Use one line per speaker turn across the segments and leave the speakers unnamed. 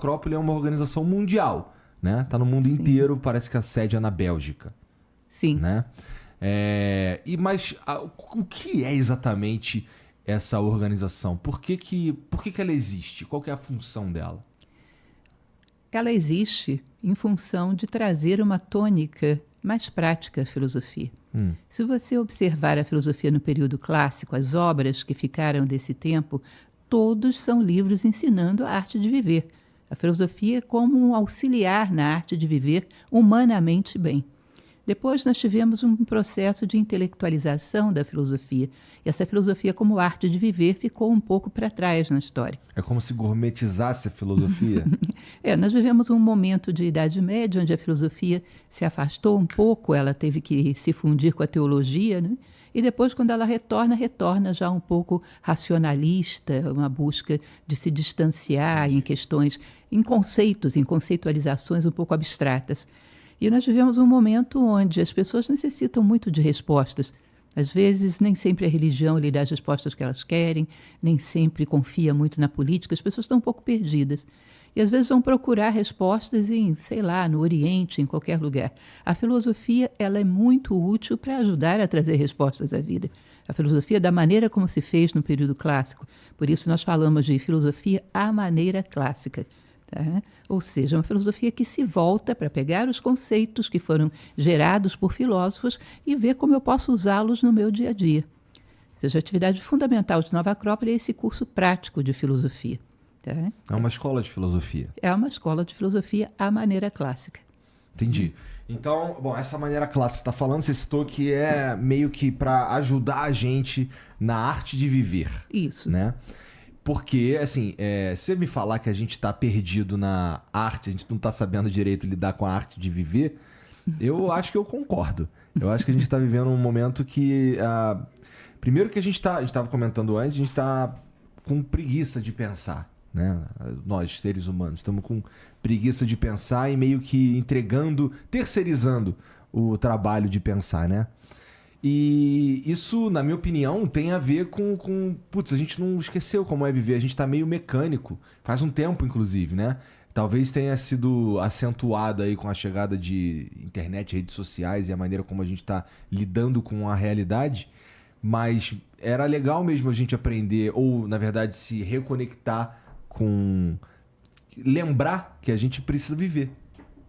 Acrópole é uma organização mundial, né? Tá no mundo
Sim.
inteiro, parece que a sede é na Bélgica,
Sim.
né? Mas o que é exatamente essa organização? Por que ela existe? Qual que é a função dela?
Ela existe em função de trazer uma tônica mais prática à filosofia. Se você observar a filosofia no período clássico, as obras que ficaram desse tempo, todos são livros ensinando a arte de viver. A filosofia é como um auxiliar na arte de viver humanamente bem. Depois nós tivemos um processo de intelectualização da filosofia. E essa filosofia como arte de viver ficou um pouco para trás na história.
É como se gourmetizasse a filosofia?
Nós vivemos um momento de Idade Média onde a filosofia se afastou um pouco, ela teve que se fundir com a teologia, né? E depois, quando ela retorna já um pouco racionalista, uma busca de se distanciar em questões, em conceitos, em conceitualizações um pouco abstratas. E nós vivemos um momento onde as pessoas necessitam muito de respostas. Às vezes, nem sempre a religião lhe dá as respostas que elas querem, nem sempre confia muito na política, as pessoas estão um pouco perdidas. E às vezes vão procurar respostas em, sei lá, no Oriente, em qualquer lugar. A filosofia, ela é muito útil para ajudar a trazer respostas à vida. A filosofia da maneira como se fez no período clássico. Por isso nós falamos de filosofia à maneira clássica. Tá? Ou seja, uma filosofia que se volta para pegar os conceitos que foram gerados por filósofos e ver como eu posso usá-los no meu dia a dia. Ou seja, a atividade fundamental de Nova Acrópole é esse curso prático de filosofia. Tá?
É uma escola de filosofia.
É uma escola de filosofia à maneira clássica.
Entendi. Então, bom, essa maneira clássica que você está falando, você citou que é meio que para ajudar a gente na arte de viver.
Isso.
Né? Porque, assim, se você me falar que a gente está perdido na arte, a gente não está sabendo direito lidar com a arte de viver, eu acho que eu concordo. Eu acho que a gente está vivendo um momento que... primeiro que a gente estava comentando antes, a gente está com preguiça de pensar, né? Nós, seres humanos, estamos com preguiça de pensar e meio que terceirizando o trabalho de pensar, né? E isso, na minha opinião, tem a ver com... Putz, a gente não esqueceu como é viver. A gente tá meio mecânico. Faz um tempo, inclusive, né? Talvez tenha sido acentuado aí com a chegada de internet, redes sociais e a maneira como a gente tá lidando com a realidade. Mas era legal mesmo a gente aprender, ou, na verdade, se reconectar com... Lembrar que a gente precisa viver,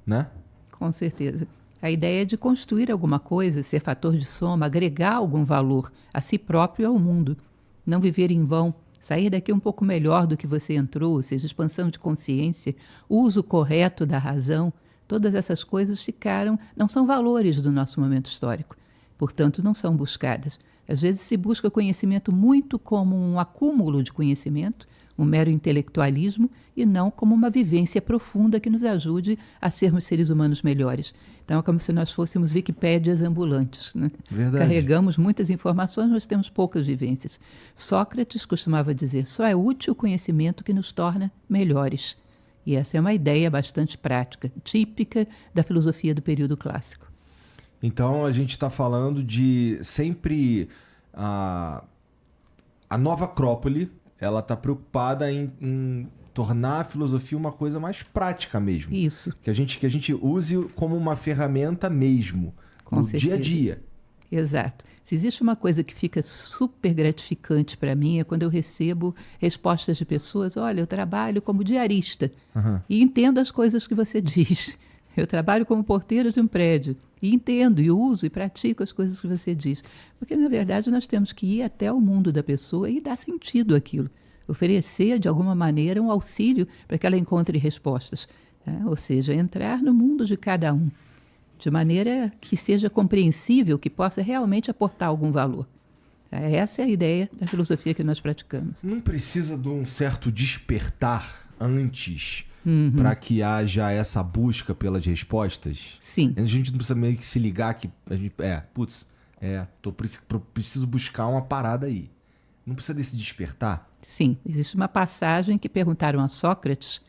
né?
Com certeza. A ideia é de construir alguma coisa, ser fator de soma, agregar algum valor a si próprio e ao mundo. Não viver em vão, sair daqui um pouco melhor do que você entrou, ou seja, expansão de consciência, uso correto da razão. Todas essas coisas não são valores do nosso momento histórico. Portanto, não são buscadas. Às vezes se busca conhecimento muito como um acúmulo de conhecimento, um mero intelectualismo, e não como uma vivência profunda que nos ajude a sermos seres humanos melhores. Então é como se nós fôssemos Wikipédias ambulantes, né?
Verdade.
Carregamos muitas informações, mas temos poucas vivências. Sócrates costumava dizer, só é útil o conhecimento que nos torna melhores. E essa é uma ideia bastante prática, típica da filosofia do período clássico.
Então a gente está falando de sempre... A Nova Acrópole, ela está preocupada em tornar a filosofia uma coisa mais prática mesmo.
Isso.
Que a gente use como uma ferramenta mesmo, no dia a dia.
Exato. Se existe uma coisa que fica super gratificante para mim é quando eu recebo respostas de pessoas, olha, eu trabalho como diarista e entendo as coisas que você diz. Eu trabalho como porteira de um prédio e entendo, e uso e pratico as coisas que você diz. Porque, na verdade, nós temos que ir até o mundo da pessoa e dar sentido àquilo. Oferecer, de alguma maneira, um auxílio para que ela encontre respostas. Né? Ou seja, entrar no mundo de cada um, de maneira que seja compreensível, que possa realmente aportar algum valor. Essa é a ideia da filosofia que nós praticamos.
Não precisa de um certo despertar antes para que haja essa busca pelas respostas?
Sim.
A gente não precisa meio que se ligar que a gente... preciso buscar uma parada aí. Não precisa desse despertar?
Sim. Existe uma passagem que perguntaram a Sócrates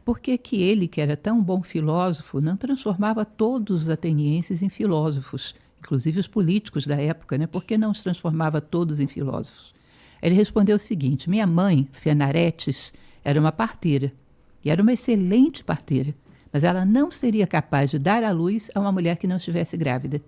por que ele, que era tão bom filósofo, não transformava todos os atenienses em filósofos, inclusive os políticos da época, né? Por que não os transformava todos em filósofos? Ele respondeu o seguinte, minha mãe, Fenaretes, era uma parteira. E era uma excelente parteira. Mas ela não seria capaz de dar à luz a uma mulher que não estivesse grávida.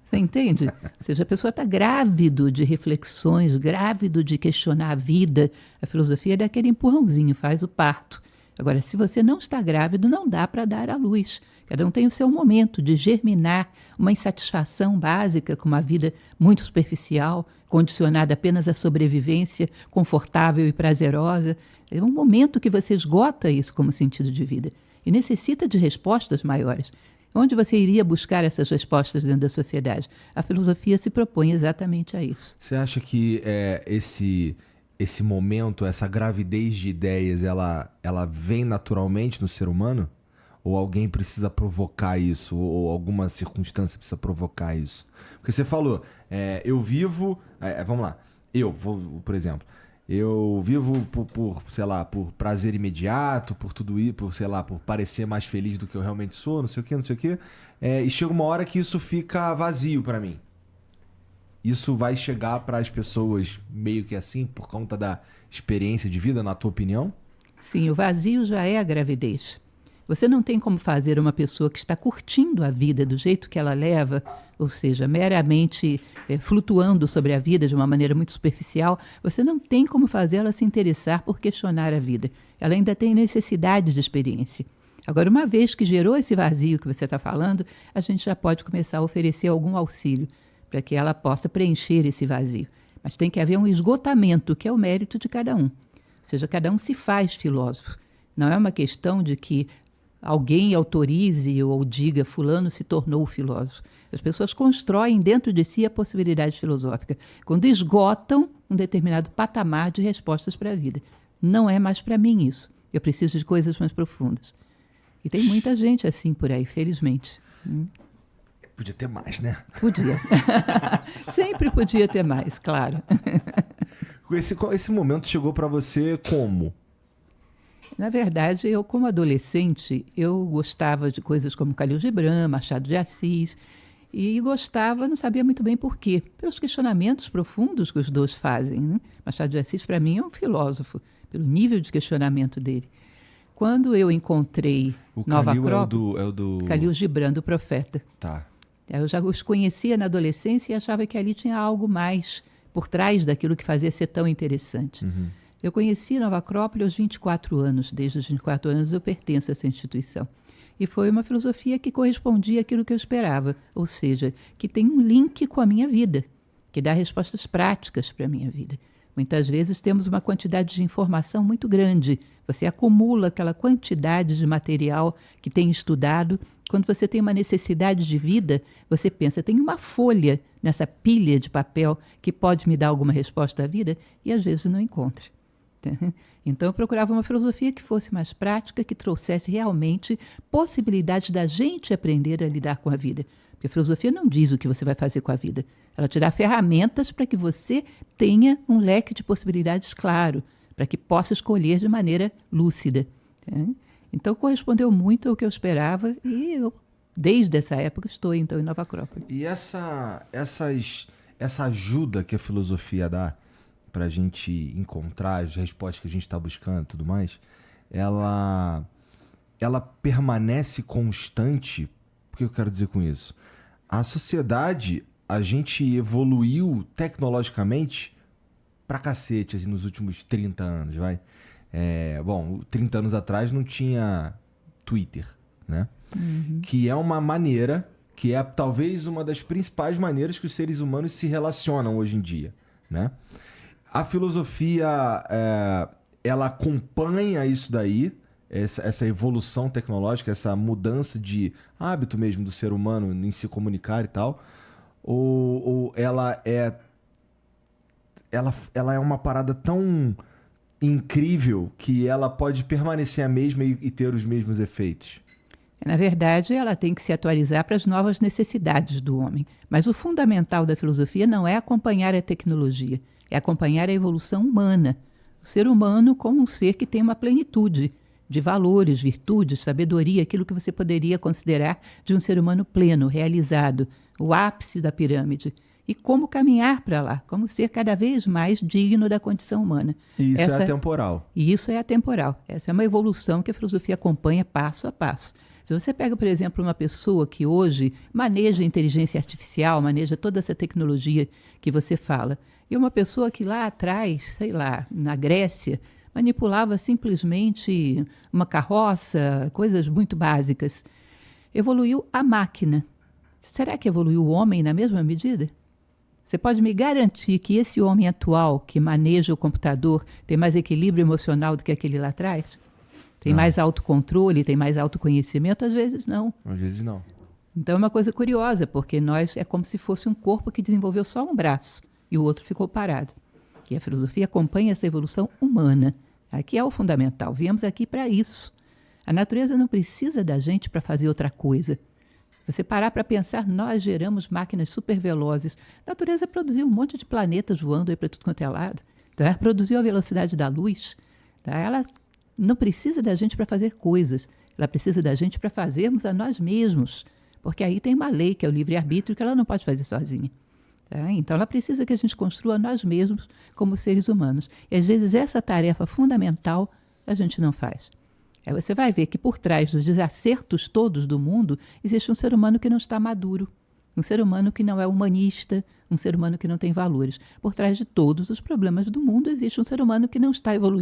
Você entende? Ou seja, a pessoa está grávido de reflexões, grávido de questionar a vida. A filosofia é daquele empurrãozinho, faz o parto. Agora, se você não está grávido, não dá para dar à luz. Cada um tem o seu momento de germinar uma insatisfação básica com uma vida muito superficial, condicionada apenas à sobrevivência confortável e prazerosa. É um momento que você esgota isso como sentido de vida e necessita de respostas maiores. Onde você iria buscar essas respostas dentro da sociedade? A filosofia se propõe exatamente a isso.
Você acha que esse momento, essa gravidez de ideias, ela vem naturalmente no ser humano? Ou alguém precisa provocar isso? Ou alguma circunstância precisa provocar isso? Porque você falou, eu vivo... vamos lá. Por exemplo... Eu vivo sei lá, por prazer imediato, por tudo isso, sei lá, por parecer mais feliz do que eu realmente sou, não sei o quê. E chega uma hora que isso fica vazio pra mim. Isso vai chegar para as pessoas meio que assim, por conta da experiência de vida, na tua opinião?
Sim, o vazio já é a gravidez. Você não tem como fazer uma pessoa que está curtindo a vida do jeito que ela leva, ou seja, meramente flutuando sobre a vida de uma maneira muito superficial, você não tem como fazê-la se interessar por questionar a vida. Ela ainda tem necessidade de experiência. Agora, uma vez que gerou esse vazio que você está falando, a gente já pode começar a oferecer algum auxílio para que ela possa preencher esse vazio. Mas tem que haver um esgotamento, que é o mérito de cada um. Ou seja, cada um se faz filósofo. Não é uma questão de que alguém autorize ou diga fulano se tornou filósofo. As pessoas constroem dentro de si a possibilidade filosófica, quando esgotam um determinado patamar de respostas para a vida. Não é mais para mim isso. Eu preciso de coisas mais profundas. E tem muita gente assim por aí, felizmente.
Podia ter mais, né?
Podia. Sempre podia ter mais, claro.
Esse momento chegou para você como?
Na verdade, eu como adolescente, eu gostava de coisas como Khalil Gibran, Machado de Assis, e gostava, não sabia muito bem por quê, pelos questionamentos profundos que os dois fazem. Né? Machado de Assis, para mim, é um filósofo, pelo nível de questionamento dele. Quando eu encontrei Nova Acrópole,
é o do...
Khalil Gibran, do Profeta.
Tá.
Eu já os conhecia na adolescência e achava que ali tinha algo mais por trás daquilo que fazia ser tão interessante.
Uhum.
Eu conheci Nova Acrópole aos 24 anos. Desde os 24 anos eu pertenço a essa instituição. E foi uma filosofia que correspondia àquilo que eu esperava. Ou seja, que tem um link com a minha vida, que dá respostas práticas para a minha vida. Muitas vezes temos uma quantidade de informação muito grande. Você acumula aquela quantidade de material que tem estudado. Quando você tem uma necessidade de vida, você pensa, tem uma folha nessa pilha de papel que pode me dar alguma resposta à vida, e às vezes não encontra. Então eu procurava uma filosofia que fosse mais prática, que trouxesse realmente possibilidade da gente aprender a lidar com a vida. Porque a filosofia não diz o que você vai fazer com a vida. Ela te dá ferramentas para que você tenha um leque de possibilidades claro, para que possa escolher de maneira lúcida. Então correspondeu muito ao que eu esperava e eu, desde essa época, estou então em Nova Acrópole.
E essa ajuda que a filosofia dá para a gente encontrar as respostas que a gente está buscando e tudo mais, ela permanece constante. O que eu quero dizer com isso? A sociedade, a gente evoluiu tecnologicamente pra cacete assim, nos últimos 30 anos, vai. 30 anos atrás não tinha Twitter, né?
Uhum.
Que é uma maneira, que é talvez uma das principais maneiras que os seres humanos se relacionam hoje em dia, né? A filosofia, ela acompanha isso daí, essa evolução tecnológica, essa mudança de hábito mesmo do ser humano em se comunicar e tal, ou ela é uma parada tão incrível que ela pode permanecer a mesma e ter os mesmos efeitos?
Na verdade, ela tem que se atualizar para as novas necessidades do homem. Mas o fundamental da filosofia não é acompanhar a tecnologia, é acompanhar a evolução humana. O ser humano como um ser que tem uma plenitude de valores, virtudes, sabedoria, aquilo que você poderia considerar de um ser humano pleno, realizado, o ápice da pirâmide. e como caminhar para lá, como ser cada vez mais digno da condição humana.
E isso é atemporal.
E isso é atemporal. Essa é uma evolução que a filosofia acompanha passo a passo. Se você pega, por exemplo, uma pessoa que hoje maneja inteligência artificial, maneja toda essa tecnologia que você fala, e uma pessoa que lá atrás, sei lá, na Grécia, manipulava simplesmente uma carroça, coisas muito básicas. Evoluiu a máquina. Será que evoluiu o homem na mesma medida? Você pode me garantir que esse homem atual que maneja o computador tem mais equilíbrio emocional do que aquele lá atrás? Tem mais autocontrole, tem mais autoconhecimento? Às vezes não.
Às vezes não.
Então é uma coisa curiosa, porque nós é como se fosse um corpo que desenvolveu só um braço e o outro ficou parado. E a filosofia acompanha essa evolução humana. Aqui é o fundamental. Viemos aqui para isso. A natureza não precisa da gente para fazer outra coisa. Você parar para pensar, nós geramos máquinas super velozes. A natureza produziu um monte de planetas voando aí para tudo quanto é lado. Tá? Ela produziu a velocidade da luz. Tá? Ela não precisa da gente para fazer coisas. Ela precisa da gente para fazermos a nós mesmos. Porque aí tem uma lei, que é o livre-arbítrio, que ela não pode fazer sozinha. Tá? Então ela precisa que a gente construa nós mesmos como seres humanos. E às vezes essa tarefa fundamental a gente não faz. Aí você vai ver que por trás dos desacertos todos do mundo existe um ser humano que não está maduro, um ser humano que não é humanista, um ser humano que não tem valores. Por trás de todos os problemas do mundo existe um ser humano que não está evoluindo.